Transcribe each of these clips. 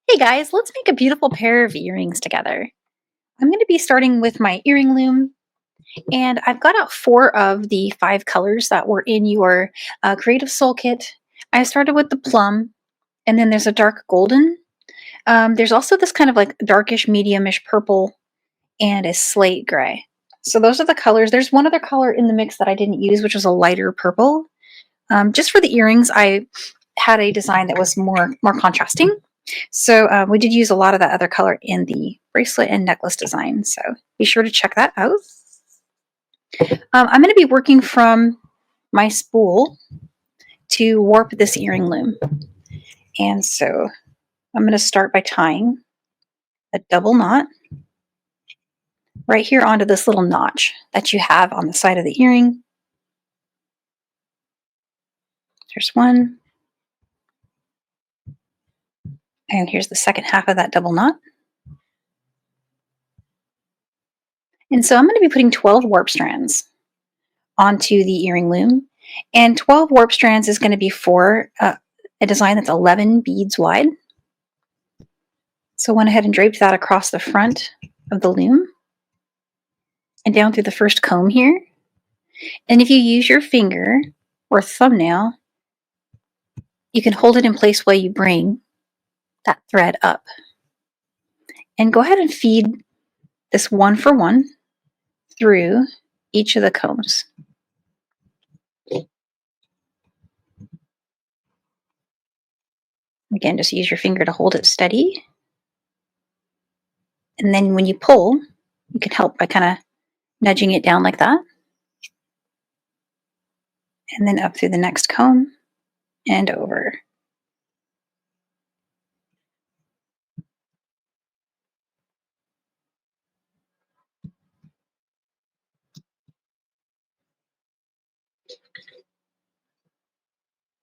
Hey guys, let's make a beautiful pair of earrings together. I'm going to be starting with my earring loom, and I've got out four of the five colors that were in your Creative Soul kit. I started with the plum, and then there's a dark golden. There's also this kind of like darkish, mediumish purple, and a slate gray. So those are the colors. There's one other color in the mix that I didn't use, which was a lighter purple. Just for the earrings, I had a design that was more contrasting. So we did use a lot of that other color in the bracelet and necklace design. So be sure to check that out. I'm going to be working from my spool to warp this earring loom. And so I'm going to start by tying a double knot right here onto this little notch that you have on the side of the earring. There's one. And here's the second half of that double knot. And so I'm going to be putting 12 warp strands onto the earring loom. And 12 warp strands is going to be for a design that's 11 beads wide. So I went ahead and draped that across the front of the loom and down through the first comb here. And if you use your finger or thumbnail, you can hold it in place while you bring that thread up. And go ahead and feed this one for one through each of the combs. Again, just use your finger to hold it steady. And then when you pull, you can help by kind of nudging it down like that. And then up through the next comb and over.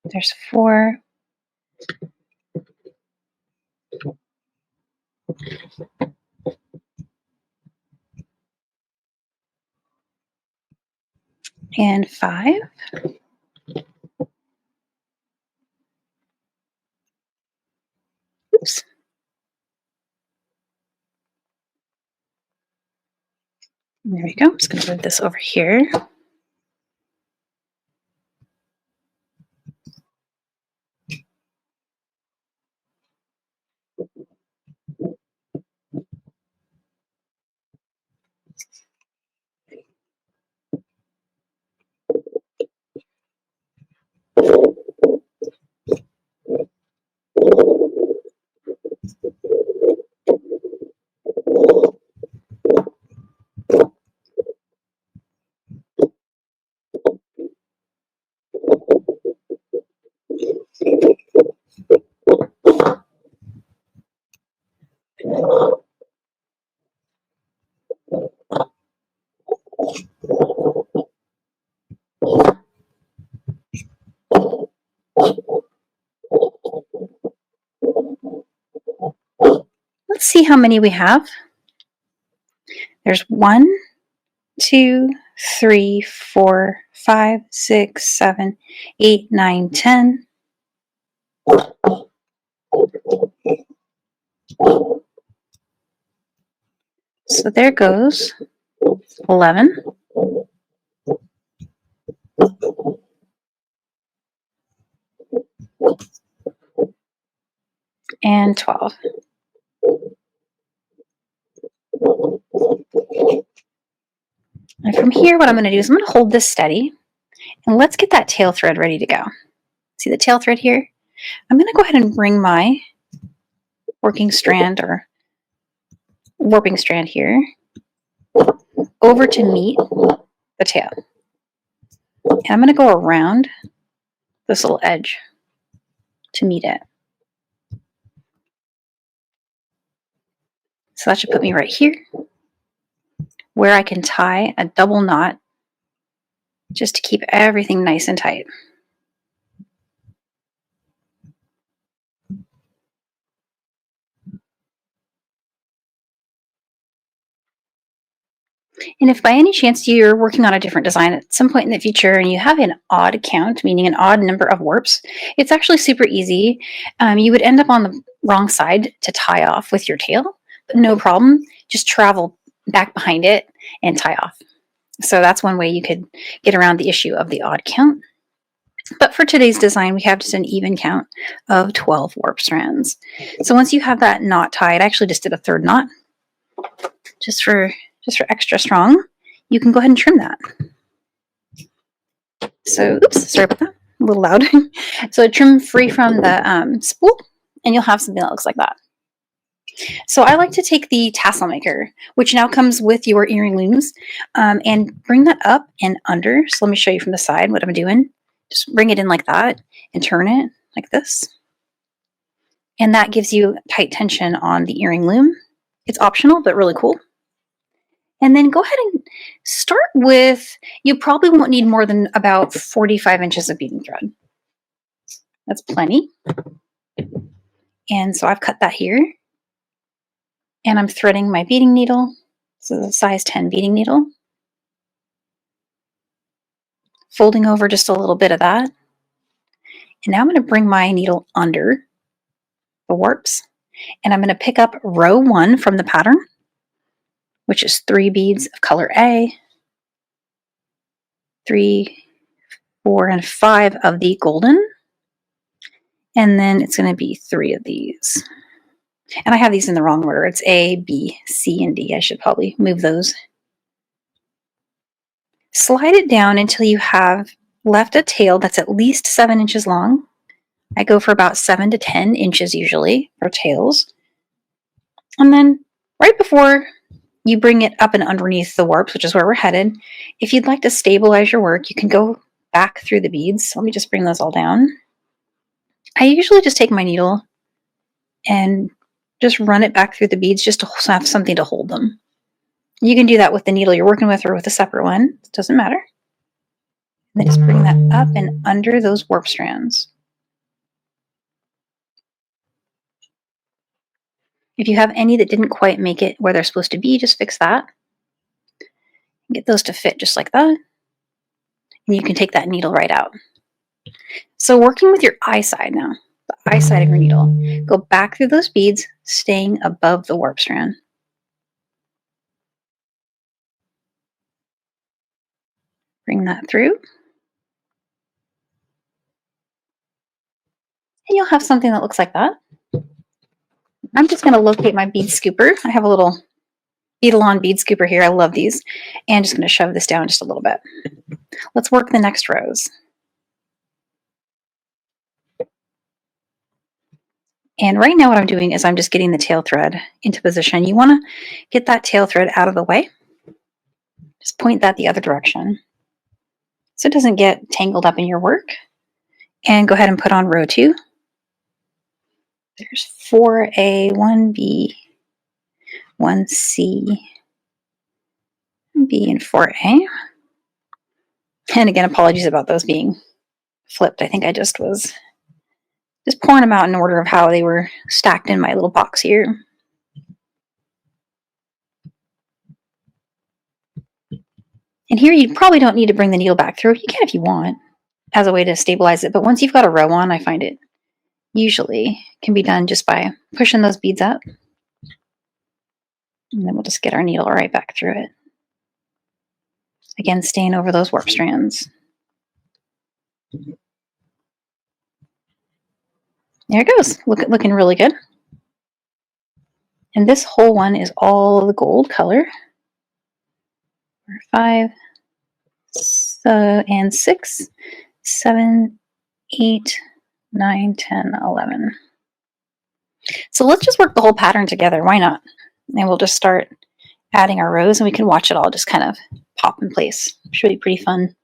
There's 4. And 5. Oops. There we go. I'm just going to move this over here. Let's see how many we have. There's 1, 2, 3, 4, 5, 6, 7, 8, 9, 10. So there goes 11. And 12. And from here, what I'm going to do is I'm going to hold this steady, and let's get that tail thread ready to go. See the tail thread here? I'm going to go ahead and bring my working strand or warping strand here over to meet the tail. And I'm going to go around this little edge to meet it. So that should put me right here where I can tie a double knot just to keep everything nice and tight. And if by any chance you're working on a different design at some point in the future and you have an odd count, meaning an odd number of warps, it's actually super easy. You would end up on the wrong side to tie off with your tail, but no problem. Just travel back behind it and tie off. So that's one way you could get around the issue of the odd count. But for today's design, we have just an even count of 12 warp strands. So once you have that knot tied, I actually just did a third knot just for extra strong. You can go ahead and trim that. So, oops, sorry about that, a little loud. So trim free from the spool, and you'll have something that looks like that. So I like to take the tassel maker, which now comes with your earring looms, and bring that up and under. So let me show you from the side what I'm doing. Just bring it in like that and turn it like this. And that gives you tight tension on the earring loom. It's optional, but really cool. And then go ahead and start with, you probably won't need more than about 45 inches of beading thread. That's plenty. And so I've cut that here. And I'm threading my beading needle. This is a size 10 beading needle. Folding over just a little bit of that. And now I'm going to bring my needle under the warps. And I'm going to pick up row 1 from the pattern, which is 3 beads of color A, 3, 4, and 5 of the golden. And then it's going to be 3 of these. And I have these in the wrong order. It's A, B, C, and D. I should probably move those. Slide it down until you have left a tail that's at least 7 inches long. I go for about 7 to 10 inches usually for tails. And then right before you bring it up and underneath the warps, which is where we're headed, if you'd like to stabilize your work, you can go back through the beads. Let me just bring those all down. I usually just take my needle and just run it back through the beads just to have something to hold them. You can do that with the needle you're working with or with a separate one. It doesn't matter. And then just bring that up and under those warp strands. If you have any that didn't quite make it where they're supposed to be, just fix that. Get those to fit just like that. And you can take that needle right out. So working with your eye side now, the eye side of your needle, go back through those beads, staying above the warp strand. Bring that through. And you'll have something that looks like that. I'm just going to locate my bead scooper. I have a little Edelon bead scooper here. I love these. And just going to shove this down just a little bit. Let's work the next rows. And right now what I'm doing is I'm just getting the tail thread into position. You want to get that tail thread out of the way. Just point that the other direction so it doesn't get tangled up in your work. And go ahead and put on row 2. There's 4A, 1B, 1C, B, and 4A. And again, apologies about those being flipped. I think I just was just pouring them out in order of how they were stacked in my little box here. And here you probably don't need to bring the needle back through. You can if you want, as a way to stabilize it. But once you've got a row on, I find it usually can be done just by pushing those beads up. And then we'll just get our needle right back through it. Again, staying over those warp strands. There it goes. Looking really good. And this whole one is all the gold color. 5, and 6, 7, 8, 9, 10, 11. So let's just work the whole pattern together. Why not? And we'll just start adding our rows and we can watch it all just kind of pop in place. Should be pretty fun.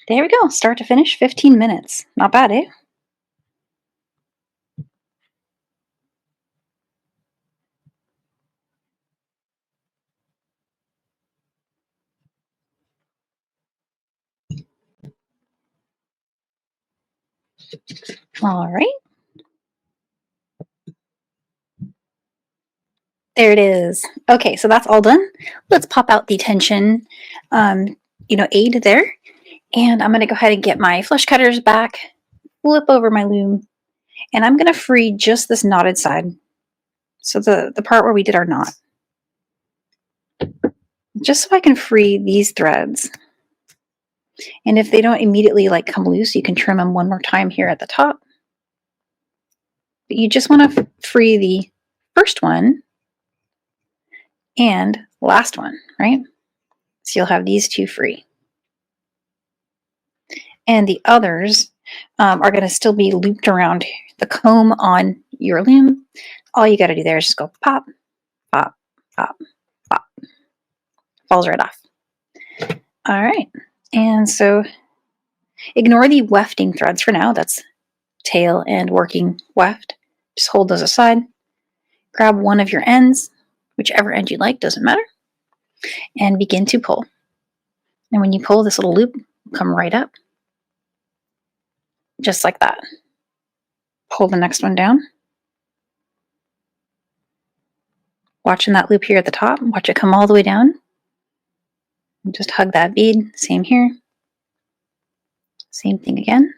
There we go. Start to finish, 15 minutes. Not bad, eh? All right. There it is. Okay, so that's all done. Let's pop out the tension, um, aid there. And I'm going to go ahead and get my flush cutters back, flip over my loom, and I'm going to free just this knotted side. So the part where we did our knot. Just so I can free these threads. And if they don't immediately like come loose, you can trim them one more time here at the top. But you just want to free the first one and last one, right? So you'll have these two free. And the others are going to still be looped around the comb on your loom. All you got to do there is just go pop, pop, pop, pop. Falls right off. All right. And so ignore the wefting threads for now. That's tail and working weft. Just hold those aside. Grab one of your ends, whichever end you like, doesn't matter, and begin to pull. And when you pull, this little loop will come right up, just like that. Pull the next one down. Watching that loop here at the top, watch it come all the way down. And just hug that bead. Same here. Same thing again.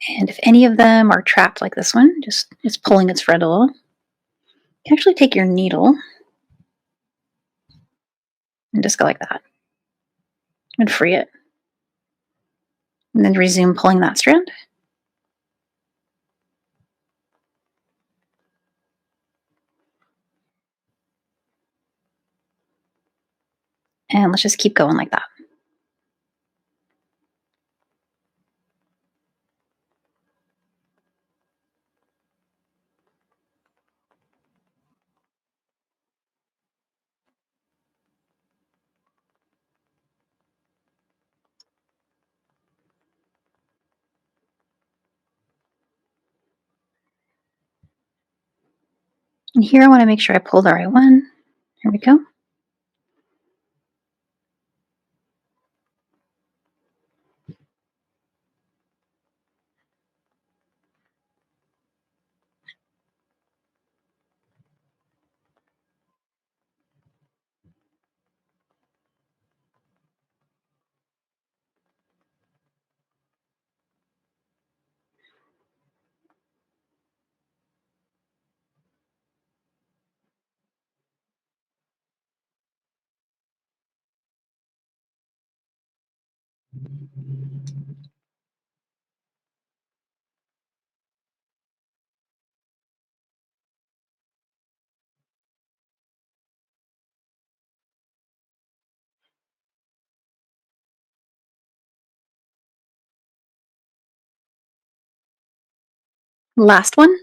And if any of them are trapped like this one, just it's pulling its thread a little. You can actually take your needle and just go like that and free it. And then resume pulling that strand. And let's just keep going like that. And here I want to make sure I pull the right one. Here we go. Last one.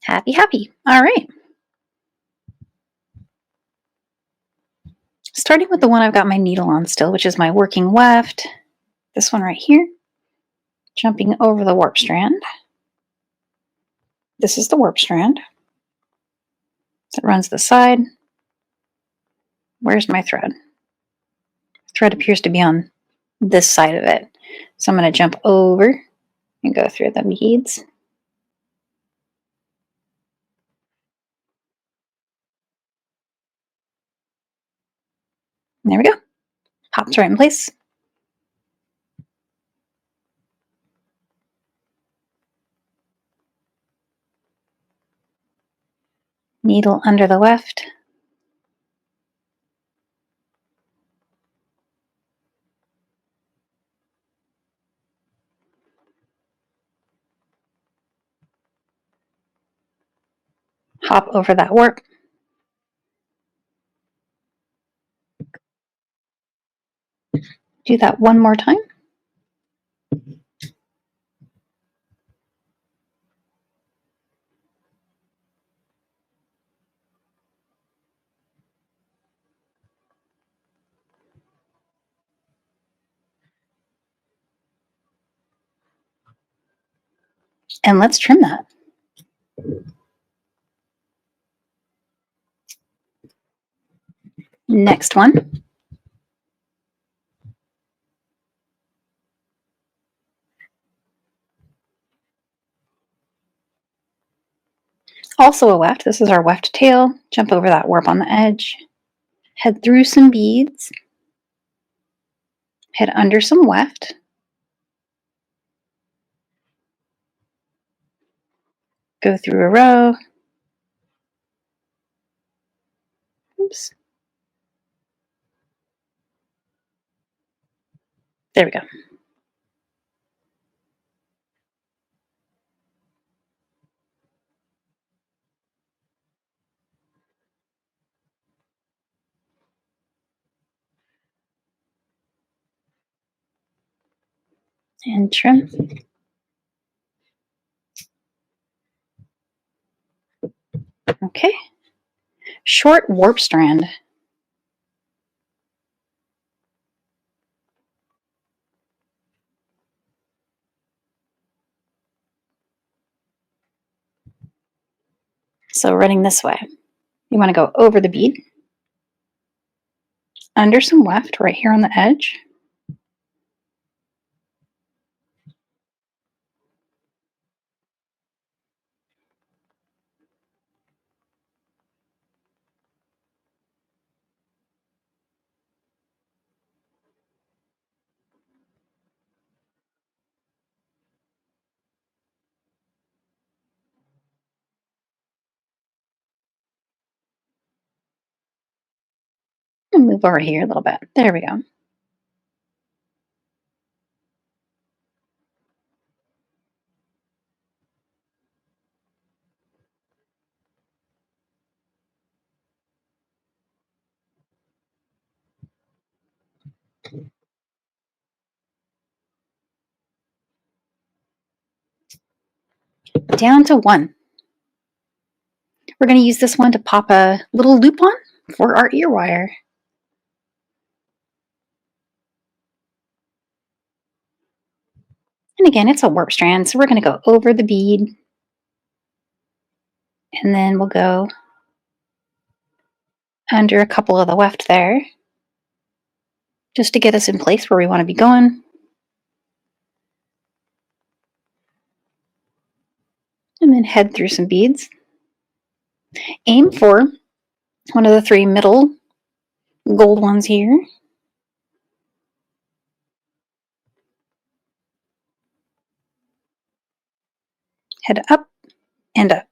Happy, happy. All right. Starting with the one I've got my needle on still, which is my working weft. This one right here. Jumping over the warp strand. This is the warp strand that runs the side. Where's my thread? Thread appears to be on this side of it. So I'm going to jump over and go through the beads. And there we go. Pops right in place. Needle under the weft. Hop over that warp. Do that one more time. And let's trim that. Next one. Also a weft. This is our weft tail. Jump over that warp on the edge. Head through some beads. Head under some weft. Go through a row. Oops. There we go. And trim. Okay. Short warp strand. So running this way, you want to go over the bead, under some weft right here on the edge. And move over here a little bit. There we go. Down to one. We're going to use this one to pop a little loop on for our ear wire. And again, it's a warp strand, so we're going to go over the bead, and then we'll go under a couple of the weft there, just to get us in place where we want to be going. And then head through some beads. Aim for one of the three middle gold ones here. Head up and up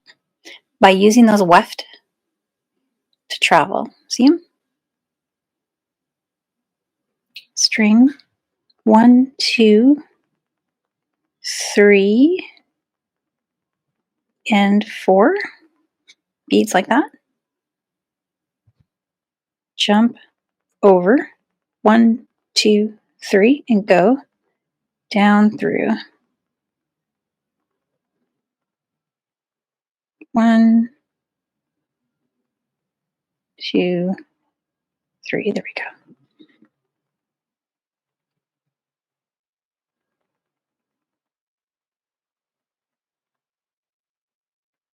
by using those weft to travel. See them? String 1, 2, 3, and 4 beads like that. Jump over 1, 2, 3, and go down through 1, 2, 3. There we go.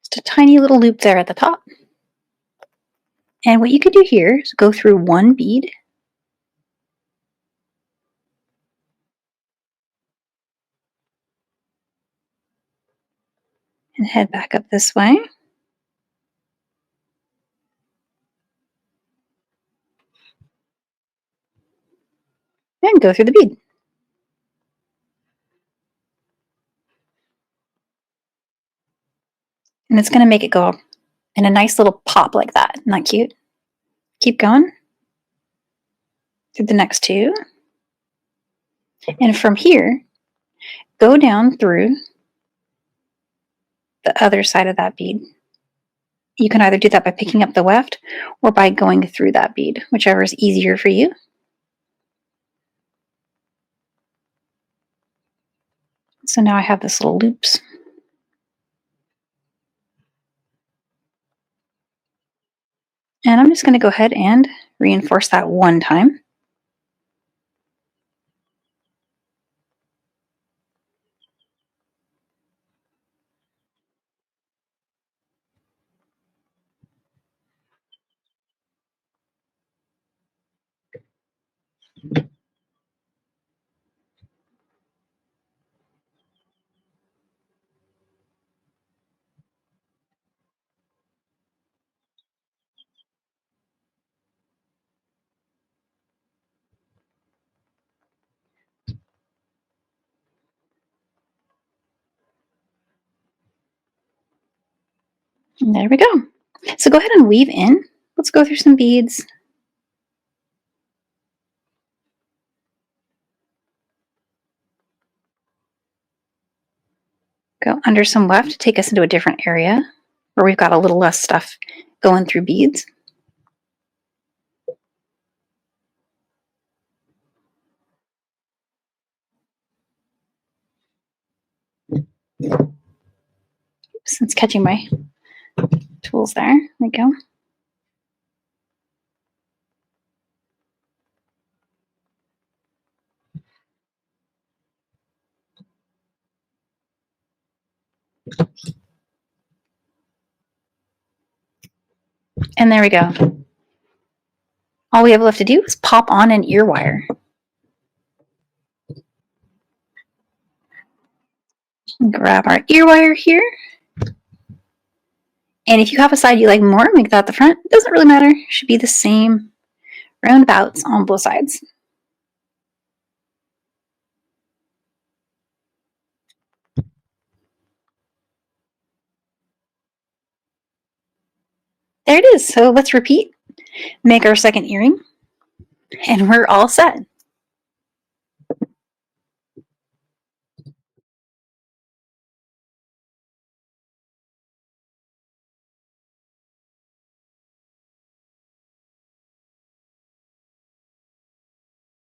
Just a tiny little loop there at the top. And what you could do here is go through one bead and head back up this way. And go through the bead. And it's going to make it go in a nice little pop like that. Isn't that cute? Keep going through the next two. And from here, go down through the other side of that bead. You can either do that by picking up the weft or by going through that bead, whichever is easier for you. So now I have this little loops. And I'm just going to go ahead and reinforce that one time. And there we go. So go ahead and weave in. Let's go through some beads. Go under some weft to take us into a different area where we've got a little less stuff going through beads. Oops, it's catching my tools there. There we go. And there we go. All we have left to do is pop on an ear wire. Grab our ear wire here. And if you have a side you like more, make that the front. It doesn't really matter. It should be the same roundabouts on both sides. There it is. So let's repeat. Make our second earring. And we're all set.